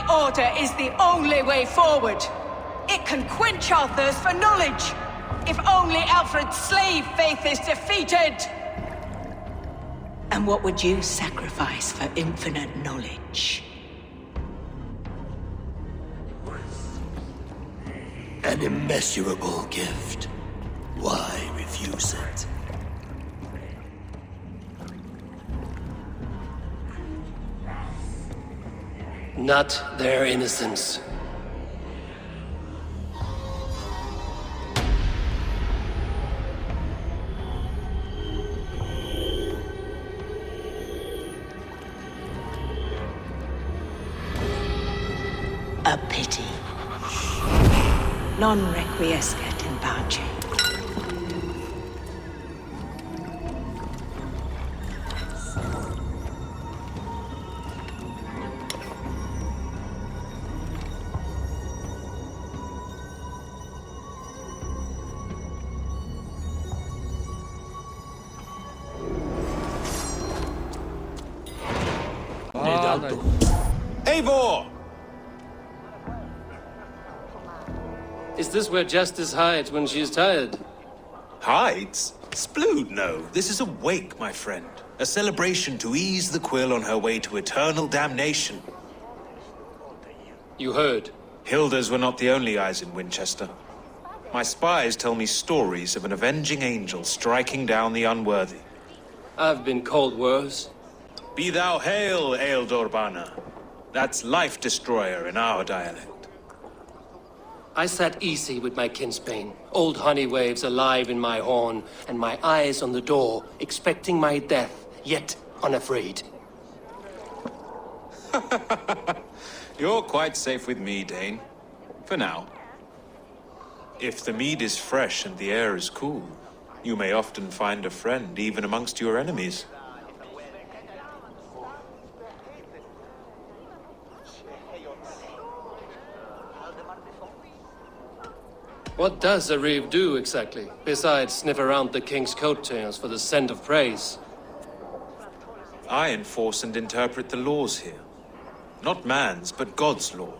order is the only way forward. It can quench our thirst for knowledge. If only Alfred's slave faith is defeated. And what would you sacrifice for infinite knowledge? An immeasurable gift. Why refuse it? Not their innocence. A pity. Non requiescat in pace. Eivor! Is this where Justice hides when she's tired? Hides? Splood, no. This is a wake, my friend. A celebration to ease the quill on her way to eternal damnation. You heard. Hilda's were not the only eyes in Winchester. My spies tell me stories of an avenging angel striking down the unworthy. I've been called worse. Be thou hail, Ealdor. That's Life Destroyer in our dialect. I sat easy with my kinsbane, old honey waves alive in my horn, and my eyes on the door, expecting my death, yet unafraid. You're quite safe with me, Dane. For now. If the mead is fresh and the air is cool, you may often find a friend even amongst your enemies. What does a reeve do exactly, besides sniff around the king's coattails for the scent of praise? I enforce and interpret the laws here. Not man's, but God's law.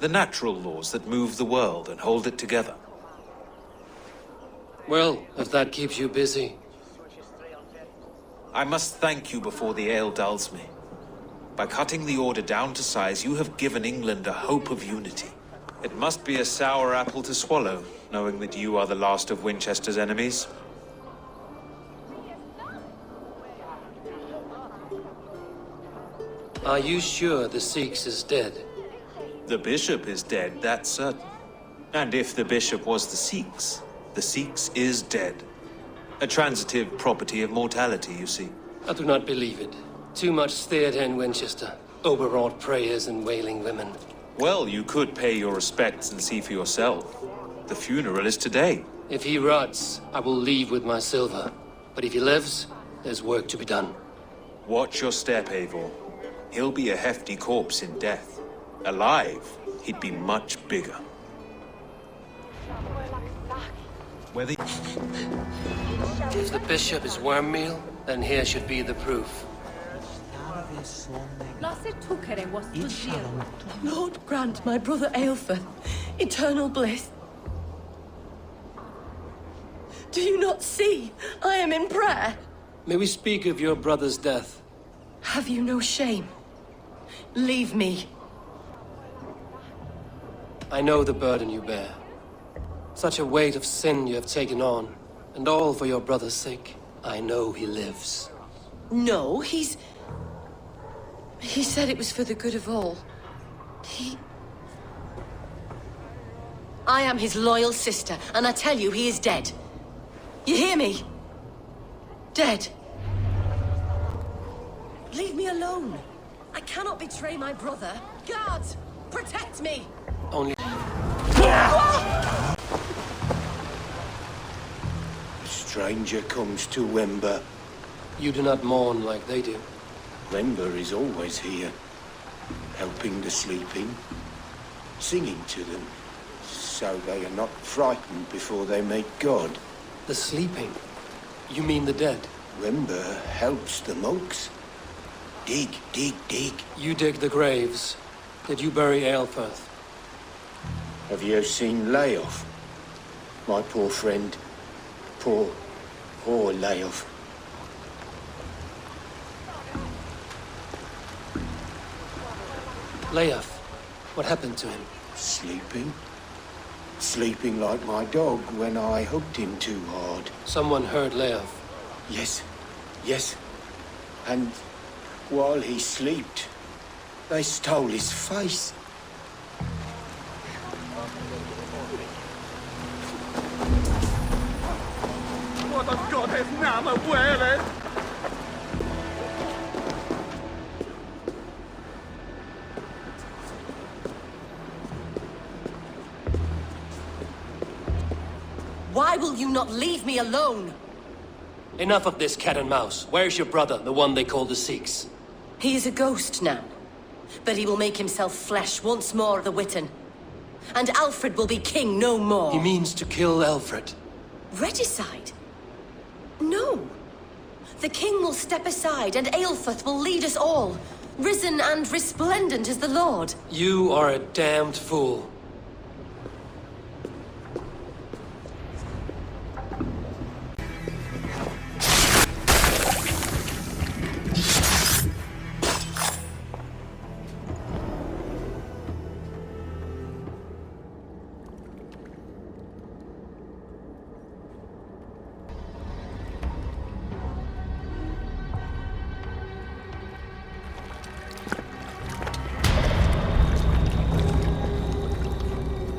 The natural laws that move the world and hold it together. Well, if that keeps you busy. I must thank you before the ale dulls me. By cutting the order down to size, you have given England a hope of unity. It must be a sour apple to swallow, knowing that you are the last of Winchester's enemies. Are you sure the Sikhs is dead? The bishop is dead, that's certain. And if the bishop was the Sikhs is dead. A transitive property of mortality, you see. I do not believe it. Too much theatre in Winchester. Overwrought prayers and wailing women. Well, you could pay your respects and see for yourself. The funeral is today. If he rots, I will leave with my silver. But if he lives, there's work to be done. Watch your step, Eivor. He'll be a hefty corpse in death. Alive, he'd be much bigger. Whether... If the bishop is worm meal, then here should be the proof. Lord grant my brother Aelfir eternal bliss. Do you not see? I am in prayer. May we speak of your brother's death? Have you no shame? Leave me. I know the burden you bear. Such a weight of sin you have taken on, and all for your brother's sake. I know he lives. No, He said it was for the good of all. I am his loyal sister, and I tell you, he is dead. You hear me? Dead. Leave me alone. I cannot betray my brother. Guards, protect me! Only... A stranger comes to Wember. You do not mourn like they do. Wember is always here, helping the sleeping, singing to them, so they are not frightened before they meet God. The sleeping? You mean the dead? Wember helps the monks. Dig, dig, dig. You dig the graves. Did you bury Aelfirth? Have you seen Leof? My poor friend. Poor Leof. Leof, what happened to him? Sleeping. Sleeping like my dog when I hugged him too hard. Someone hurt Leof. Yes. And while he slept, they stole his face. What of God has Nama wear it? Why will you not leave me alone? Enough of this cat and mouse. Where's your brother, the one they call the Sikhs? He is a ghost now. But he will make himself flesh once more of the Witten. And Alfred will be king no more. He means to kill Alfred. Regicide? No. The king will step aside and Aelfirth will lead us all. Risen and resplendent as the Lord. You are a damned fool.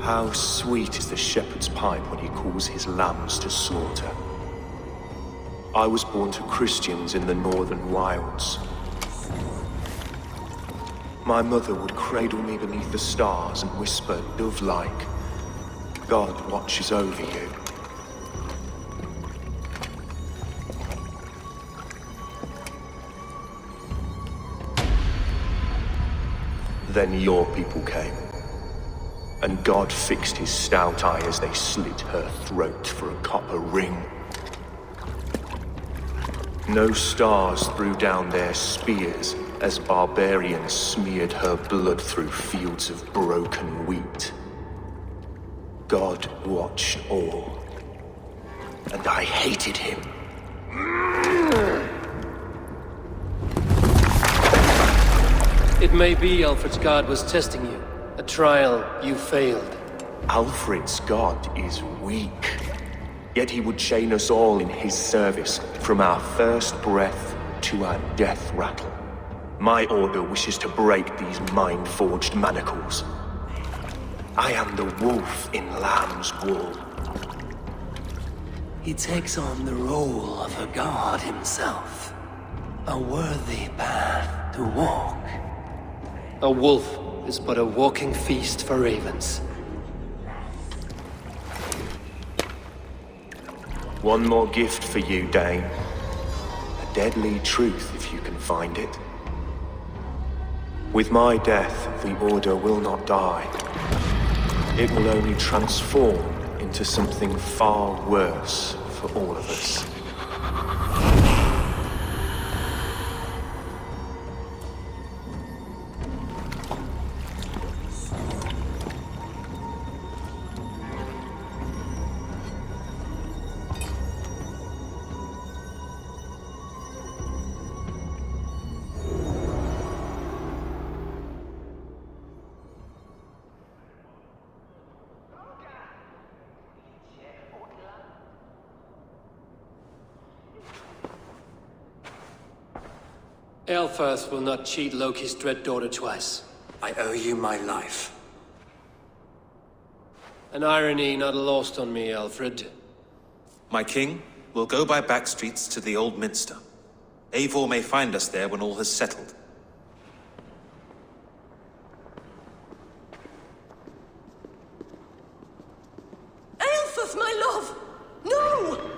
How sweet is the shepherd's pipe when he calls his lambs to slaughter. I was born to Christians in the northern wilds. My mother would cradle me beneath the stars and whisper, dove-like, God watches over you. Then your people came. And God fixed his stout eye as they slit her throat for a copper ring. No stars threw down their spears as barbarians smeared her blood through fields of broken wheat. God watched all, and I hated him. It may be Alfred's god was testing you. A trial you failed. Alfred's god is weak. Yet he would chain us all in his service, from our first breath to our death rattle. My order wishes to break these mind-forged manacles. I am the wolf in lamb's wool. He takes on the role of a god himself. A worthy path to walk. A wolf is but a walking feast for ravens. One more gift for you, Dane. A deadly truth, if you can find it. With my death, the Order will not die. It will only transform into something far worse for all of us. Aelfirth will not cheat Loki's dread daughter twice. I owe you my life. An irony not lost on me, Alfred. My king, we'll go by back streets to the Old Minster. Eivor may find us there when all has settled. Aelfirth, my love! No!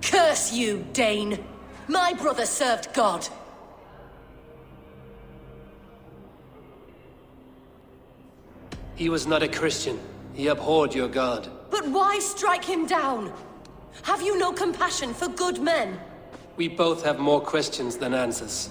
Curse you, Dane! My brother served God. He was not a Christian. He abhorred your god. But why strike him down? Have you no compassion for good men? We both have more questions than answers.